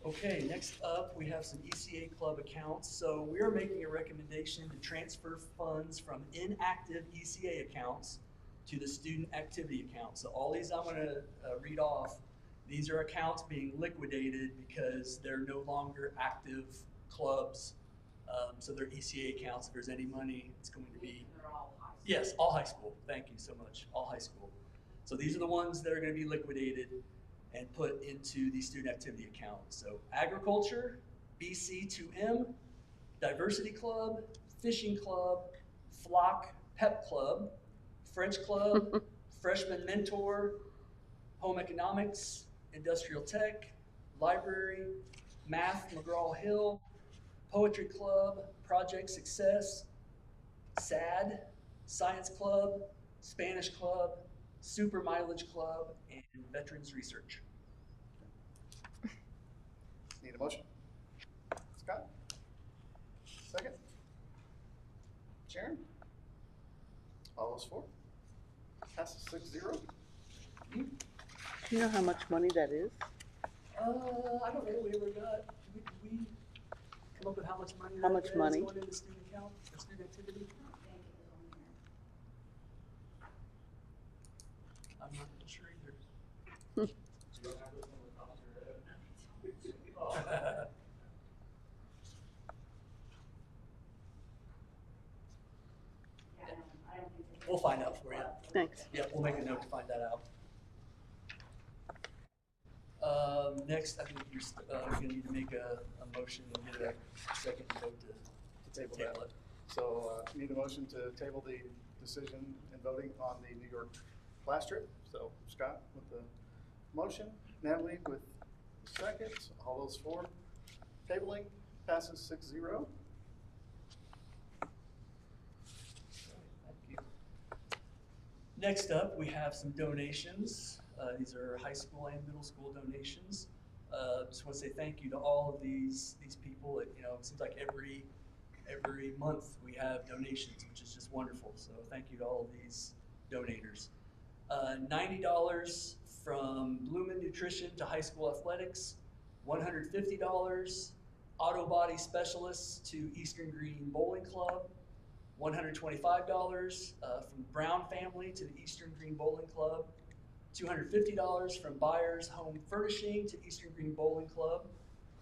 Okay, next up, we have some ECA club accounts. So we are making a recommendation to transfer funds from inactive ECA accounts to the student activity account. So all these I'm gonna read off, these are accounts being liquidated because they're no longer active clubs. So they're ECA accounts. If there's any money, it's going to be, yes, all high school. Thank you so much, all high school. So these are the ones that are gonna be liquidated and put into the student activity account. So agriculture, BC2M, diversity club, fishing club, flock pep club, French club, freshman mentor, home economics, industrial tech, library, math McGraw-Hill, poetry club, project success, SAD, science club, Spanish club, super mileage club, and veterans research. Need a motion? Scott? Second? Sharon? All those for? Passes 6-0. Do you know how much money that is? I don't know, we ever got, did we come up with how much money? How much money? Going into student account or student activity? I'm not sure either. We'll find out for you. Thanks. Yeah, we'll make a note to find that out. Next, I think you're gonna need to make a motion and get a second vote to table it. So need a motion to table the decision and voting on the New York class trip. So Scott with the motion, Natalie with the second. All those for tabling, passes 6-0. Thank you. Next up, we have some donations. These are high school and middle school donations. Just want to say thank you to all of these people. It seems like every month we have donations, which is just wonderful. So thank you to all of these donators. $90 from Bloomin' Nutrition to high school athletics. $150 auto body specialists to Eastern Green Bowling Club. $125 from Brown family to the Eastern Green Bowling Club. $250 from Byers Home Furnishing to Eastern Green Bowling Club.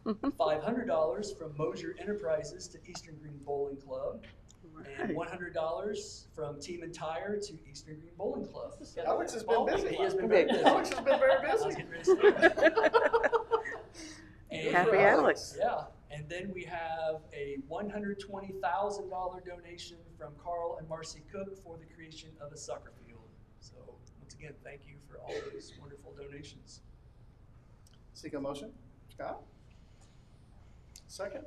$500 from Mosier Enterprises to Eastern Green Bowling Club. And $100 from Team and Tire to Eastern Green Bowling Club. Alex has been busy. He has been very busy. Alex has been very I was busy. getting ready to say. Happy Alex. Yeah, and then we have a $120,000 donation from Carl and Marcy Cook for the creation of a soccer field. So once again, thank you for all those wonderful donations. Seek a motion. Scott? Second?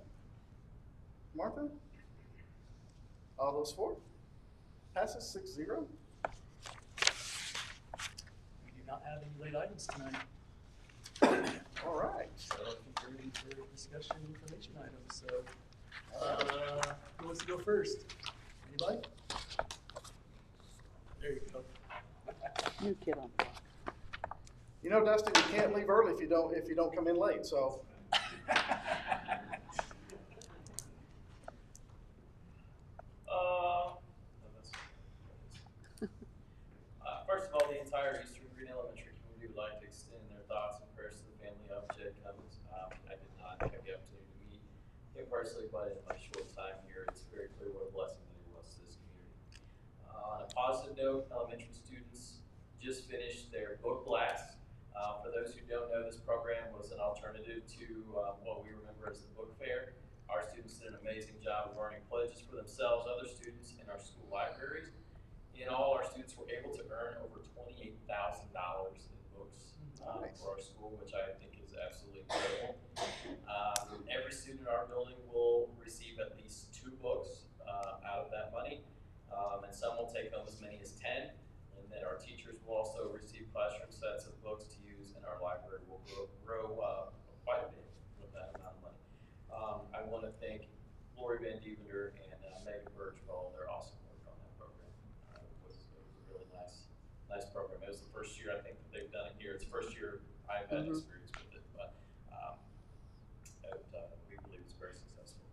Martha? All those for? Passes 6-0. We do not have any late items tonight. All right. So I think we're ready for discussion information items. So, who wants to go first? Anybody? There you go. New kid on the block. You know, Dustin, you can't leave early if you don't come in late, so. First of all, the entire Eastern Green Elementary community would like to extend their thoughts and prayers to the family of Jed Cummings. I did not have the opportunity to meet him personally, but in my short time here, it's very clear what a blessing that he was to this community. On a positive note, elementary students just finished their book blast. For those who don't know, this program was an alternative to what we remember as the book fair. Our students did an amazing job of earning pledges for themselves, other students in our school libraries. In all, our students were able to earn over $28,000 in books for our school, which I think is absolutely incredible. Every student in our building will receive at least 2 books out of that money, and some will take home as many as 10. And then our teachers will also receive classroom sets of books to use, and our library will grow quite a bit with that amount of money. I want to thank Lori Van Dievender and Megan Birch for all their awesome work on that program. It was a really nice program. It was the first year I think that they've done it here. It's the first year I've had experience with it, but we believe it's very successful.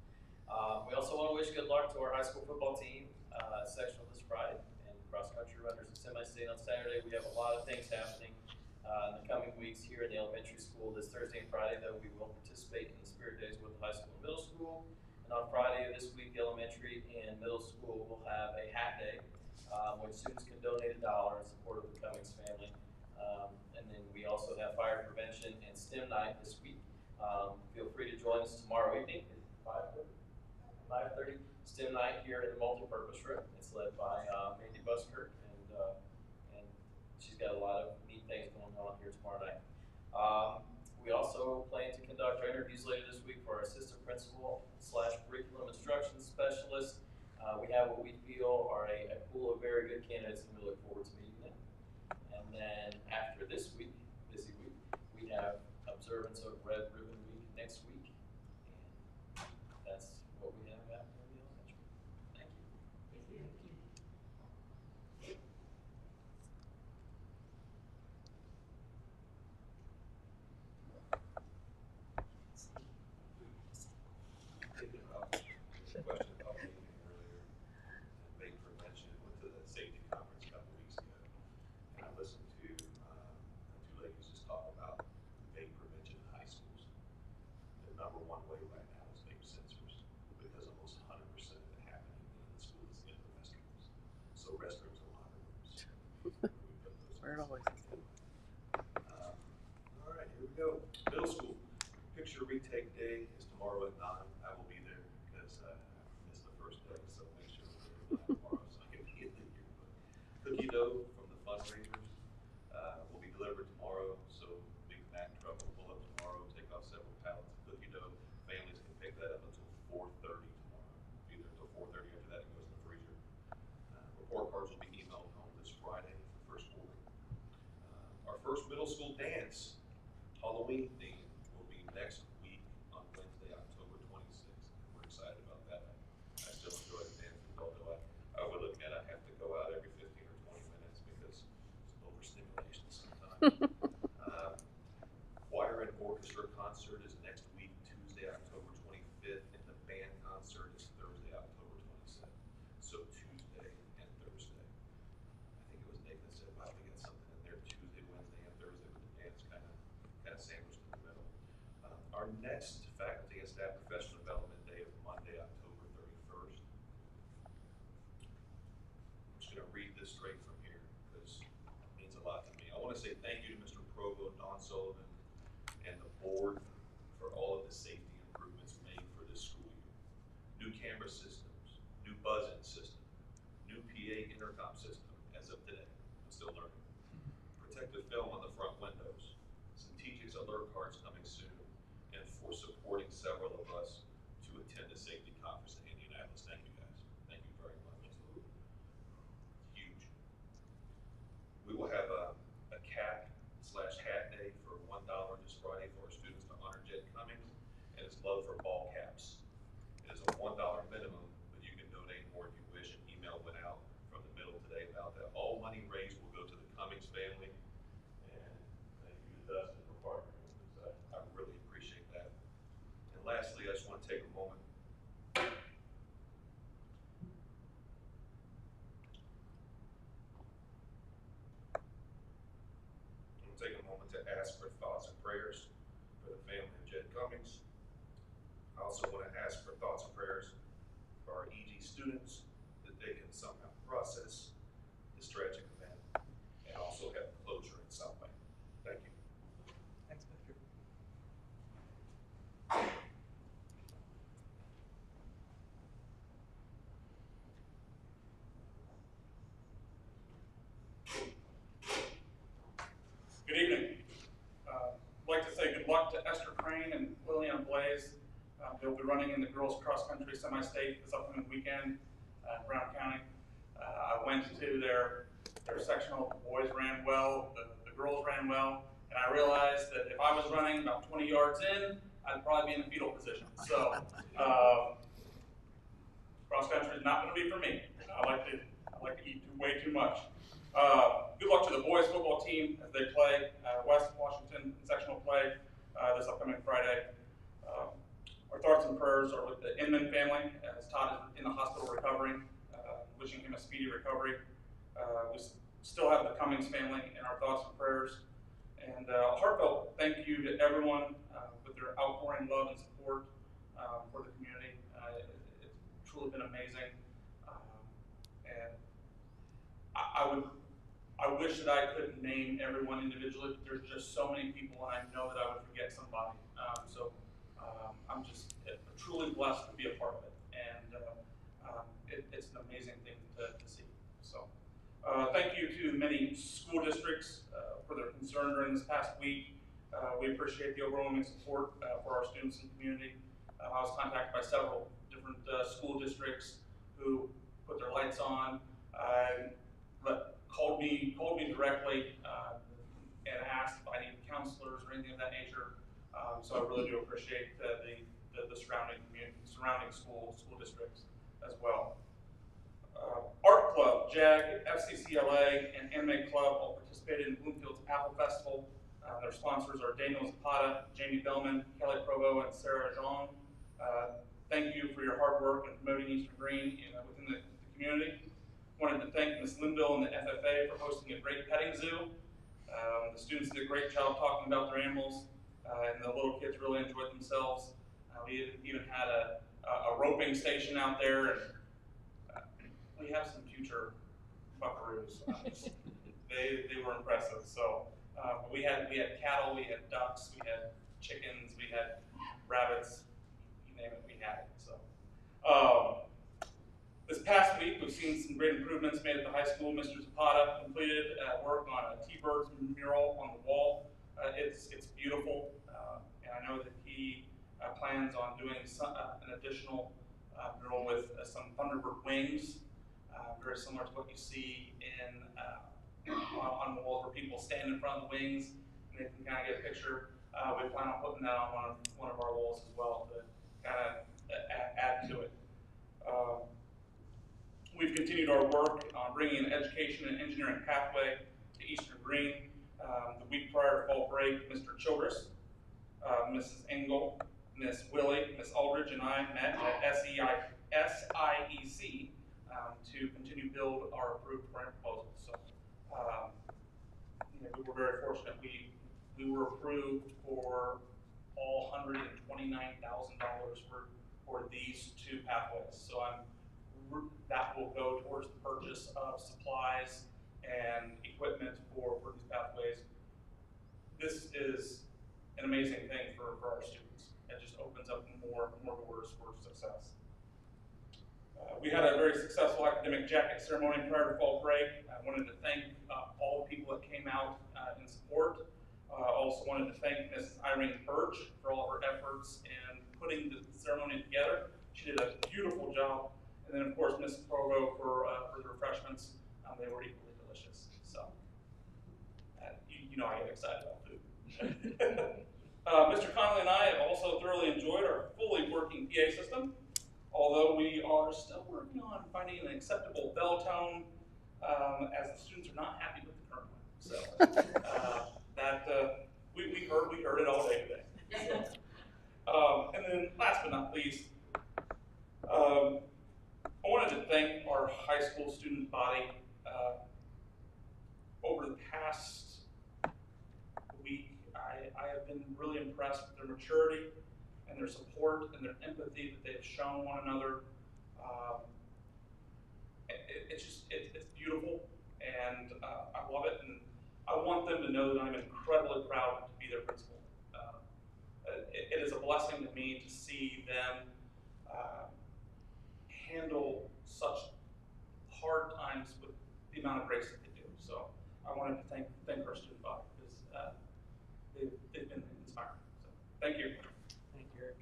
We also want to wish good luck to our high school football team, sectional this Friday, and cross-country runners at semi-state on Saturday. We have a lot of things happening in the coming weeks here in the elementary school. This Thursday and Friday, though, we will participate in the Spirit Days with the high school and middle school. And on Friday of this week, the elementary and middle school will have a hat day, which students can donate $1 in support of the Cummings family. And then we also have fire prevention and STEM night this week. Feel free to join us tomorrow evening at 5:30 STEM night here in the multipurpose room. It's led by Mandy Busker, and she's got a lot of neat things going on here tomorrow night. We also plan to conduct our interviews later this week for our assistant principal / curriculum instruction specialist. We have what we feel are a pool of very good candidates, and we look forward to meeting them. And then after this week, busy week, we have observance of Red Ribbon Week next week. And that's what we have happening in the elementary. Thank you. Thinking about the question about meeting earlier, and vape prevention, went to the safety conference a couple weeks ago, and I listened to 2 ladies just talk about vape prevention in high schools. The #1 way right now is vape sensors, because almost 100% of it happening in the school is in the restrooms. So restrooms are locker rooms. Where it always is. All right, here we go. Middle school. Picture retake day is tomorrow at 9. I will be there because I missed the first day, so make sure we're there tomorrow so I can get in here. But cookie dough from the fundraisers will be delivered tomorrow, so Big Mac truck will pull up tomorrow, take off several pallets of cookie dough. Families can pick that up until 4:30 tomorrow. Be there until 4:30. After that, it goes in the freezer. Report cards will be emailed home this Friday for first order. Our first middle school dance, Halloween theme, will be next week on Wednesday, October 26th. We're excited about that. I still enjoy the dancing, although I would admit I have to go out every 15 or 20 minutes because it's overstimulation sometimes. Choir and orchestra concert is next week, Tuesday, October 25th, and the band concert is Thursday, October 27th. So Tuesday and Thursday. I think it was Nathan that said, wow, we got something in there Tuesday, Wednesday, and Thursday with the dance kind of sandwiched in the middle. Our next faculty and staff professional development day is Monday, October 31st. I'm just going to read this straight from here because it means a lot to me. I want to say thank you to Mr. Provo, Don Sullivan, and the board for all of the safety improvements made for this school year. New camera systems, new buzz-in system, new PA intercom system as of today. I'm still learning. Protective film on the front windows, some TJ's alert cards coming soon, and for supporting several of us to attend the safety conference in Indianapolis. Thank you guys. Thank you very much. Huge. We will have a cap/hat day for $1 this Friday for our students to honor Jed Cummings and his love for ball caps. It is a $1 minimum, but you can donate more if you wish. An email went out from the middle today about that. All money raised will go to the Cummings family. And thank you to Dustin for partnering with us. I really appreciate that. And lastly, I just want to take a moment. Take a moment to ask for thoughts and prayers for the family of Jed Cummings. I also want to ask for thoughts and prayers for our EG students, that they can somehow process this tragic event and also have closure in some way. Thank you. Thanks, Patrick. Good evening. I'd like to say good luck to Esther Crane and Lillian Blaze. They'll be running in the girls cross country semi-state this upcoming weekend in Brown County. I went to their sectional. The boys ran well, the girls ran well, and I realized that if I was running about 20 yards in, I'd probably be in a fetal position. So cross country is not going to be for me. I like to eat way too much. Good luck to the boys football team as they play West Washington sectional play this upcoming Friday. Our thoughts and prayers are with the Inman family, as Todd is in the hospital recovering, wishing him a speedy recovery. We still have the Cummings family in our thoughts and prayers. And a heartfelt thank you to everyone with their outpouring love and support for the community. It's truly been amazing. And I wish that I could name everyone individually, but there's just so many people, and I know that I would forget somebody. I'm just truly blessed to be a part of it, and it's an amazing thing to see. So thank you to many school districts for their concern during this past week. We appreciate the overwhelming support for our students and community. I was contacted by several different school districts who put their lights on, called me directly and asked if I needed counselors or anything of that nature. So I really do appreciate the surrounding community, surrounding school districts as well. Art Club, JAG, FCCLA, and Anime Club all participated in Bloomfield's Apple Festival. Their sponsors are Daniel Zapata, Jamie Bellman, Kelly Provo, and Sarah Jean. Thank you for your hard work in promoting Eastern Green within the community. Wanted to thank Ms. Linville and the FFA for hosting a great petting zoo. The students did a great job talking about their animals, and the little kids really enjoyed themselves. We even had a roping station out there, and we have some future buckaroos. They were impressive. So we had cattle, we had ducks, we had chickens, we had rabbits, you name it, we had it. So this past week, we've seen some great improvements made at the high school. Mr. Zapata completed work on a T-Birds mural on the wall. It's beautiful, and I know that he plans on doing an additional mural with some Thunderbird wings, very similar to what you see on the walls where people stand in front of the wings and they can kind of get a picture. We plan on putting that on one of our walls as well to kind of add to it. We've continued our work on bringing an education and engineering pathway to Eastern Green. The week prior to fall break, Mr. Childress, Mrs. Engel, Miss Willie, Miss Aldridge, and I met at SIEC to continue to build our approved grant proposals. So, we were very fortunate. We were approved for all $129,000 for these two pathways. So that will go towards the purchase of supplies and equipment for these pathways. This is an amazing thing for our students. It just opens up more doors for success. We had a very successful academic jacket ceremony prior to fall break. I wanted to thank all the people that came out in support. Also wanted to thank Ms. Irene Birch for all of her efforts in putting the ceremony together. She did a beautiful job. And then, of course, Ms. Provo for the refreshments. They were equally delicious. So, you know I get excited about food. Mr. Connolly and I have also thoroughly enjoyed our fully working PA system, although we are still working on finding an acceptable bell tone, as the students are not happy with the current one. So we heard it all day today. And then last but not least, I wanted to thank our high school student body. Over the past week, I have been really impressed with their maturity and their support and their empathy that they have shown one another. It's beautiful, and I love it, and I want them to know that I'm incredibly proud to be their principal. It is a blessing to me to see them handle such hard times with the amount of grace that they do. So I wanted to thank our student body because they've been inspiring. So thank you. Thank you, Eric.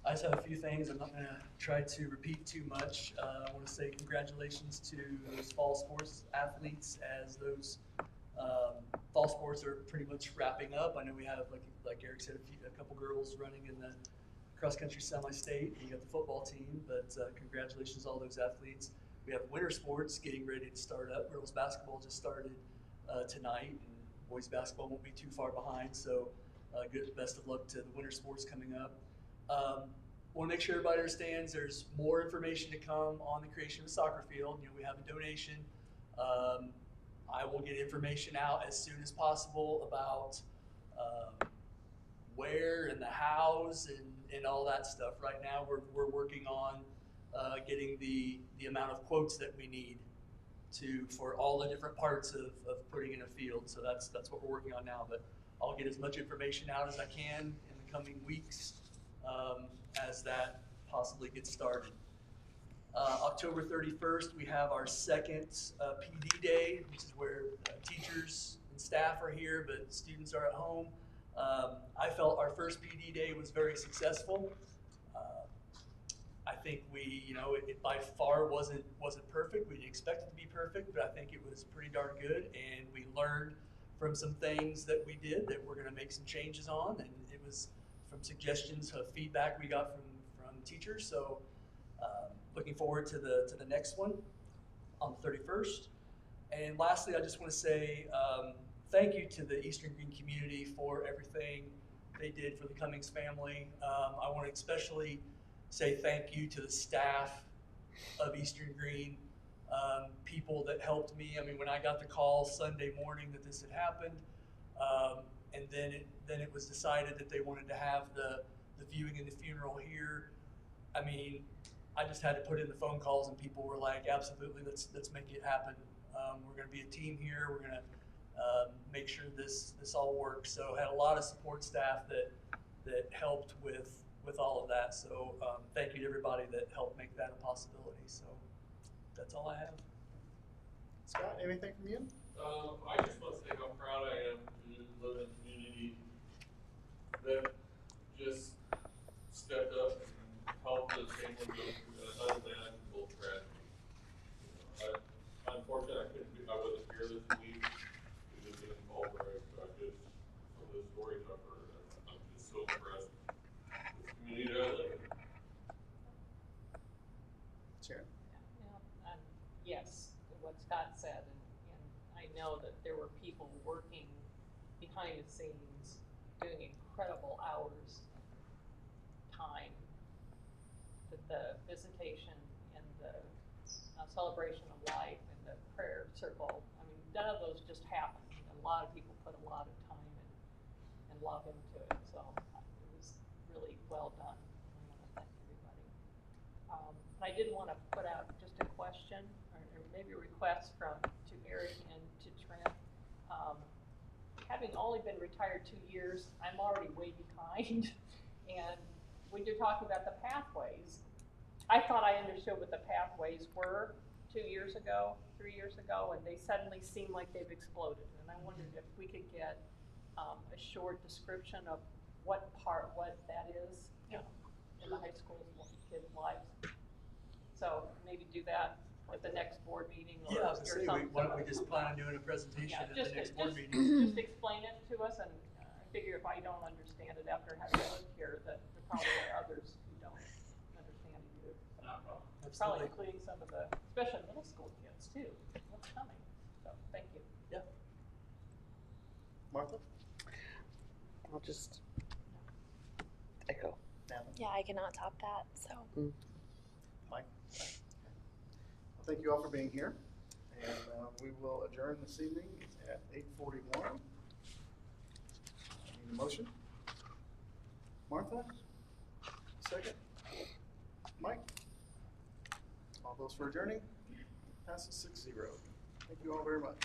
I just have a few things. I'm not going to try to repeat too much. I want to say congratulations to those fall sports athletes, as those fall sports are pretty much wrapping up. I know we have, like Eric said, a couple girls running in the cross-country semi-state, and you got the football team, but congratulations to all those athletes. We have winter sports getting ready to start up. Girls basketball just started tonight, and boys basketball won't be too far behind, so best of luck to the winter sports coming up. Want to make sure everybody understands there's more information to come on the creation of a soccer field. You know, we have a donation. I will get information out as soon as possible about where and the hows and all that stuff. Right now, we're working on getting the amount of quotes that we need for all the different parts of putting in a field. So that's what we're working on now. But I'll get as much information out as I can in the coming weeks as that possibly gets started. October 31st, we have our second PD day, which is where teachers and staff are here, but students are at home. I felt our first PD day was very successful. I think it by far wasn't perfect. We didn't expect it to be perfect, but I think it was pretty darn good, and we learned from some things that we did that we're going to make some changes on, and it was from suggestions of feedback we got from teachers. So looking forward to the next one on the 31st. And lastly, I just want to say thank you to the Eastern Green community for everything they did for the Cummings family. I want to especially say thank you to the staff of Eastern Green, people that helped me. I mean, when I got the call Sunday morning that this had happened, and then it was decided that they wanted to have the viewing and the funeral here. I mean, I just had to put in the phone calls, and people were like, absolutely, let's make it happen. We're going to be a team here. We're going to make sure this all works. So I had a lot of support staff that helped with all of that. So thank you to everybody that helped make that a possibility. So that's all I have. Scott, anything from you? I just want to say how proud I am to live in a community that just stepped up and helped the family go through an unimaginable tragedy. Unfortunately, I wasn't here this week to just get involved, right? So some of the stories I've heard, I'm just so impressed with the community that I live in. Sharon? Yes, what Scott said, and I know that there were people working behind the scenes, doing incredible hours of time. The visitation and the celebration of life and the prayer circle, I mean, none of those just happened. A lot of people put a lot of time and love into it, so it was really well done. I want to thank everybody. I did want to put out just a question, or maybe a request to Eric and to Trent. Having only been retired 2 years, I'm already way behind. And when you're talking about the pathways, I thought I understood what the pathways were 2 years ago, 3 years ago, and they suddenly seem like they've exploded. And I wondered if we could get a short description of what that is in the high school kids' lives. So maybe do that at the next board meeting or, Yeah, I was or gonna say, something. why don't we just plan on doing a presentation Yeah, at the next board meeting? just explain it to us, and I figure if I don't understand it after having lived here, that there probably are others who don't understand it either. Probably Absolutely. including some of the, especially middle school kids too, what's coming. So, thank you. Yeah. Martha? I'll just echo. Natalie? Yeah, I cannot top that, so. Mike? Well, thank you all for being here, and we will adjourn this evening at 8:41. Need a motion? Martha? Second? Mike? All those for adjourning? Passes 6-0. Thank you all very much.